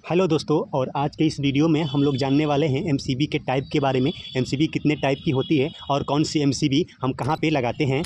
Hello दोस्तों, और आज के इस वीडियो में हम लोग जानने वाले हैं एमसीबी के टाइप के बारे में। एमसीबी कितने टाइप की होती है और कौन सी एमसीबी हम कहाँ पे लगाते हैं।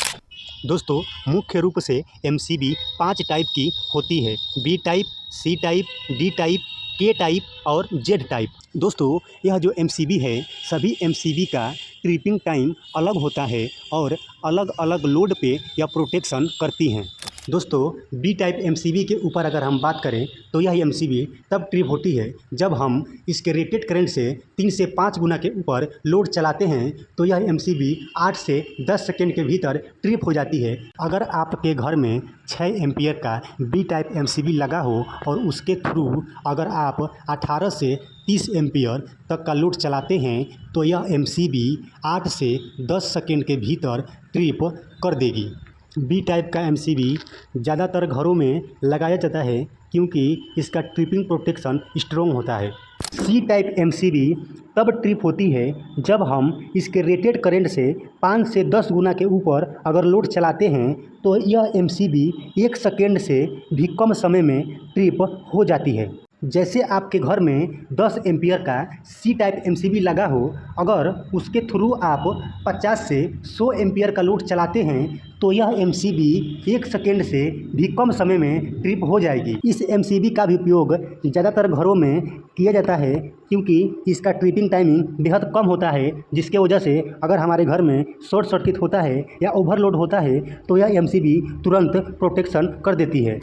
दोस्तों, मुख्य रूप से एमसीबी 5 टाइप की होती है: B type, C type, D type, K type और जेड टाइप। दोस्तों, यह जो एमसीबी है, सभी एमसीबी का ट्रिपिंग टाइम अलग होता है और अलग अलग लोड पे यह प्रोटेक्शन करती हैं। दोस्तों, बी टाइप एमसीबी के ऊपर अगर हम बात करें तो यह एमसीबी तब ट्रिप होती है जब हम इसके रेटेड करंट से 3 से 5 गुना के ऊपर लोड चलाते हैं तो यह एमसीबी 8 से 10 सेकेंड के भीतर ट्रिप हो जाती है। अगर आपके घर में 6 एम्पियर का बी टाइप एमसीबी लगा हो और उसके थ्रू अगर आप 18 से 30 एम्पियर तक का लोड चलाते हैं तो यह एमसीबी 8 से 10 सेकेंड के भीतर ट्रिप कर देगी। बी टाइप का एमसीबी ज़्यादातर घरों में लगाया जाता है क्योंकि इसका ट्रिपिंग प्रोटेक्शन स्ट्रॉन्ग होता है। सी टाइप एमसीबी तब ट्रिप होती है जब हम इसके रेटेड करंट से 5 से 10 गुना के ऊपर अगर लोड चलाते हैं तो यह एमसीबी 1 सेकेंड से भी कम समय में ट्रिप हो जाती है। जैसे आपके घर में 10 एम्पियर का सी टाइप एमसीबी लगा हो, अगर उसके थ्रू आप 50 से 100 एम्पियर का लोड चलाते हैं तो यह एमसीबी 1 सेकेंड से भी कम समय में ट्रिप हो जाएगी। इस एमसीबी का भी उपयोग ज़्यादातर घरों में किया जाता है क्योंकि इसका ट्रिपिंग टाइमिंग बेहद कम होता है, जिसके वजह से अगर हमारे घर में शॉर्ट सर्किट होता है या ओवरलोड होता है तो यह एमसीबी तुरंत प्रोटेक्शन कर देती है।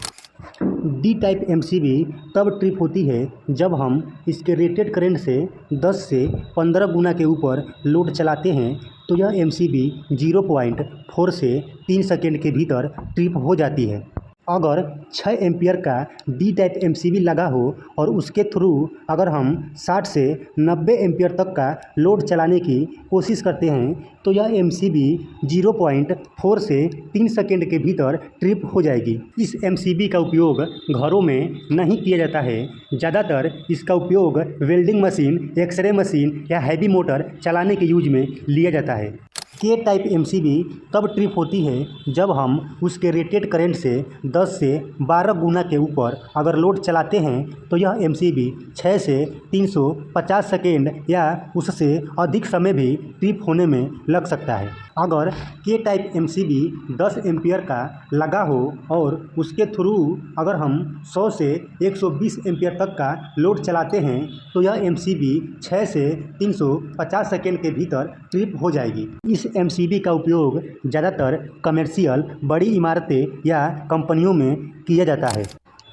डी टाइप एमसीबी तब ट्रिप होती है जब हम इसके रेटेड करंट से 10 से 15 गुना के ऊपर लोड चलाते हैं तो यह एमसीबी 0.4 से 3 सेकेंड के भीतर ट्रिप हो जाती है। अगर 6 एम्पियर का डी टाइप एमसीबी लगा हो और उसके थ्रू अगर हम 60 से 90 एम्पियर तक का लोड चलाने की कोशिश करते हैं तो यह एमसीबी 0.4 से 3 सेकेंड के भीतर ट्रिप हो जाएगी। इस एमसीबी का उपयोग घरों में नहीं किया जाता है। ज़्यादातर इसका उपयोग वेल्डिंग मशीन, एक्सरे मशीन या हैवी मोटर चलाने के यूज में लिया जाता है। के टाइप एमसीबी तब ट्रिप होती है जब हम उसके रेटेड करंट से 10 से 12 गुना के ऊपर अगर लोड चलाते हैं तो यह एमसीबी 6 से 350 सेकेंड या उससे अधिक समय भी ट्रिप होने में लग सकता है। अगर के टाइप एमसीबी 10 एम्पियर का लगा हो और उसके थ्रू अगर हम 100 से 120 एम्पियर तक का लोड चलाते हैं तो यह एमसीबी 6 से 350 सेकेंड के भीतर ट्रिप हो जाएगी। इस एमसीबी का उपयोग ज़्यादातर कमर्शियल बड़ी इमारतें या कंपनियों में किया जाता है।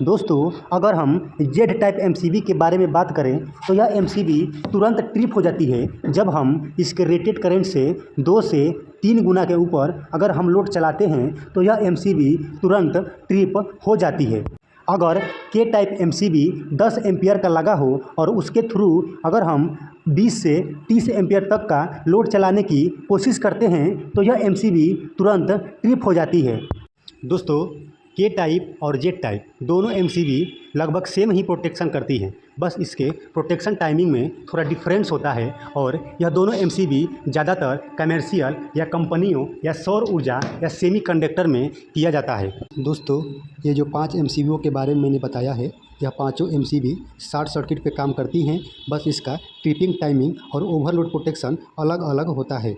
दोस्तों, अगर हम जेड टाइप एमसीबी के बारे में बात करें तो यह एमसीबी तुरंत ट्रिप हो जाती है जब हम इसके रेटेड करंट से 2 से 3 गुना के ऊपर अगर हम लोड चलाते हैं तो यह एमसीबी तुरंत ट्रिप हो जाती है। अगर के टाइप एमसीबी 10 एम्पियर का लगा हो और उसके थ्रू अगर हम 20 से 30 एम्पियर तक का लोड चलाने की कोशिश करते हैं तो यह एमसीबी तुरंत ट्रिप हो जाती है। दोस्तों, के टाइप और जेड टाइप दोनों एमसीबी लगभग सेम ही प्रोटेक्शन करती हैं, बस इसके प्रोटेक्शन टाइमिंग में थोड़ा डिफरेंस होता है और यह दोनों एमसीबी ज़्यादातर कमर्शियल या कंपनियों या सौर ऊर्जा या सेमीकंडक्टर में किया जाता है। दोस्तों, ये जो 5 एमसीबीओं के बारे में मैंने बताया है, यह पाँचों एमसीबी शॉर्ट सर्किट पे काम करती हैं, बस इसका ट्रिपिंग टाइमिंग और ओवरलोड प्रोटेक्शन अलग अलग होता है।